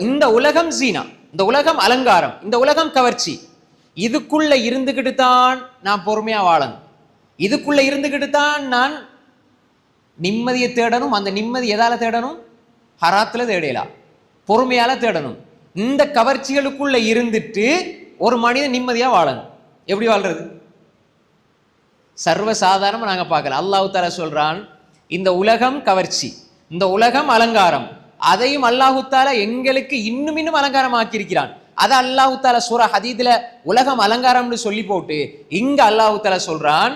இந்த உலகம் ஜீனா, இந்த உலகம் அலங்காரம், இந்த உலகம் கவர்ச்சி. இதுக்குள்ள இருந்துகிட்டு தான் நான் பொறுமையா வாழணும். இதுக்குள்ள இருந்துகிட்டு தான் நான் நிம்மதியை தேடணும். அந்த நிம்மதி எதால தேடணும்? ஹராத்துல தேடலாம், பொறுமையால தேடணும். இந்த கவர்ச்சிகளுக்குள்ள இருந்துட்டு ஒரு மனிதன் நிம்மதியா வாழணும். எப்படி வாழ்றது? சர்வசாதாரணமா நாங்க பார்க்கல. அல்லாஹ் தஆலா சொல்றான், இந்த உலகம் கவர்ச்சி, இந்த உலகம் அலங்காரம், அதையும் அல்லாஹு தஆலா எங்களுக்கு இன்னும் அலங்காரம் ஆக்கியிருக்கிறான். அதை அல்லாஹு தஆலா சூரா ஹதீதுல உலகம் அலங்காரம்னு சொல்லி போட்டு இங்க அல்லாஹு தஆலா சொல்றான்,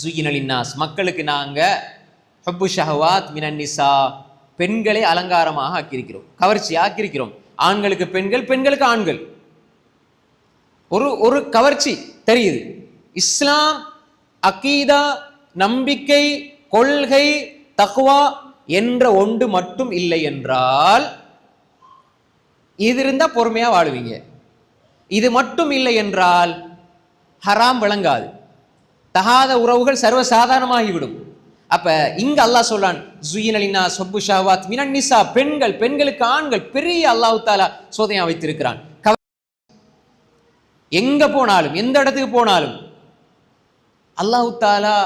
ஸுய்யின லின்னாஸ், மக்களுக்கு நாங்க ஹுப்பு ஷஹவாத் மினன் நிசா, பெண்களை அலங்காரமாக ஆக்கியிருக்கிறோம், கவர்ச்சி ஆக்கியிருக்கிறோம். ஆண்களுக்கு பெண்கள், பெண்களுக்கு ஆண்கள். ஒரு கவர்ச்சி தெரியுது. இஸ்லாம் அகீதா, நம்பிக்கை, கொள்கை, தக்வா என்ற ஒன்று மட்டும் இல்லை என்றால் இது இருந்தா பொறுமையா வாழுவீங்க. இது மட்டும் இல்லை என்றால் ஹராம் விளங்காது, தகாத உறவுகள் சர்வசாதாரணமாகிவிடும். அப்ப இங்க அல்லாஹ் சொல்றான், ஸுய்யின லின்னாஸ் ஹுப்பு ஷஹவாத் மினன் நிசா, பெண்கள், பெண்களுக்கு ஆண்கள். பெரிய அல்லாஹ் தஆலா சோதனையா வைத்திருக்கிறான். எங்க போனாலும், எந்த இடத்துக்கு போனாலும் அல்லாஹ் தஆலா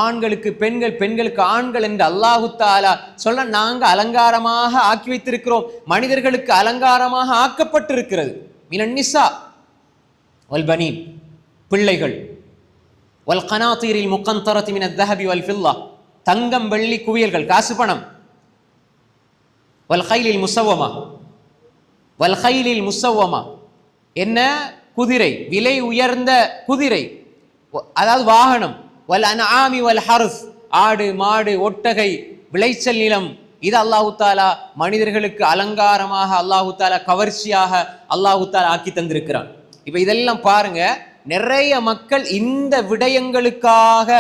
ஆண்களுக்கு பெண்கள், பெண்களுக்கு ஆண்கள் என்று அல்லாஹு தஆலா சொல்ல, நாங்க அலங்காரமாக ஆக்கி வைத்திருக்கிறோம். மனிதர்களுக்கு அலங்காரமாக ஆக்கப்பட்டிருக்கிறது. மினன் நிசா வல் பனீன், பிள்ளைகள், வல் கனாதீரில் முகந்தரத்தி மினத் தஹபி வல் ஃபில்லா, தங்கம் வெள்ளி குவியல்கள், காசு பணம், வல் கைலில் முஸவ்வமா, வல் கைலில் முஸவ்வமா என்ன? குதிரை, விலை உயர்ந்த குதிரை, அதாவது வாகனம். வல் அன்ஆமி வல் ஹர்ஸ், ஆடு மாடு ஒட்டகை, விளைச்சல் நிலம். இது அல்லாஹு தஆலா மனிதர்களுக்கு அலங்காரமாக, அல்லாஹு தஆலா கவர்ச்சியாக அல்லாஹு தஆலா ஆக்கி தந்திருக்கிறான். இப்ப இதெல்லாம் பாருங்க, நிறைய மக்கள் இந்த விடயங்களுக்காக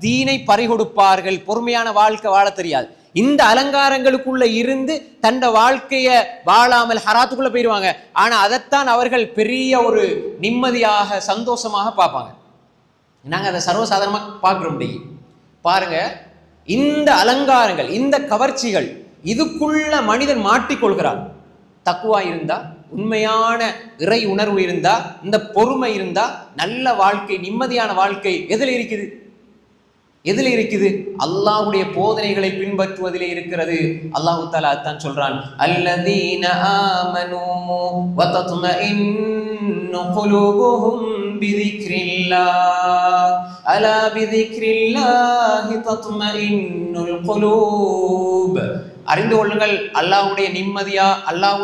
தீனை பறிகொடுப்பார்கள். பொறுமையான வாழ்க்கை வாழ தெரியாது. இந்த அலங்காரங்களுக்குள்ள இருந்து தண்ட வாழ்க்கைய வாழாமல் ஹராத்துக்குள்ள போயிடுவாங்க. ஆனா அதைத்தான் அவர்கள் பெரிய ஒரு நிம்மதியாக, சந்தோஷமாக பார்ப்பாங்க. நாங்க அதை சர்வசாதாரணமா பார்க்கிறோம். பாருங்க, இந்த அலங்காரங்கள், இந்த கவர்ச்சிகள், இதுக்குள்ள மனிதன் மாட்டிக்கொள்கிறான். தக்குவா இருந்தா, உண்மையான இறை உணர்வு இருந்தா, இந்த பொறுமை இருந்தா, நல்ல வாழ்க்கை, நிம்மதியான வாழ்க்கை எதில் இருக்குது? எதில் இருக்குது? அல்லாஹ்வுடைய போதனைகளை பின்பற்றுவதிலே இருக்கிறது. அல்லாஹ் தஆலா தான் சொல்றான், அல்லதீன ஆமனூ வ தத்மஇன்னு குலூபுஹும் பிதிக்ரில்லாஹ் அலா பிதிக்ரில்லாஹி தத்மஇன்னுல் குலூப். அறிந்து கொள்ளுங்கள், அல்லாஹ்வுடைய நிம்மதியா, அல்லாஹ்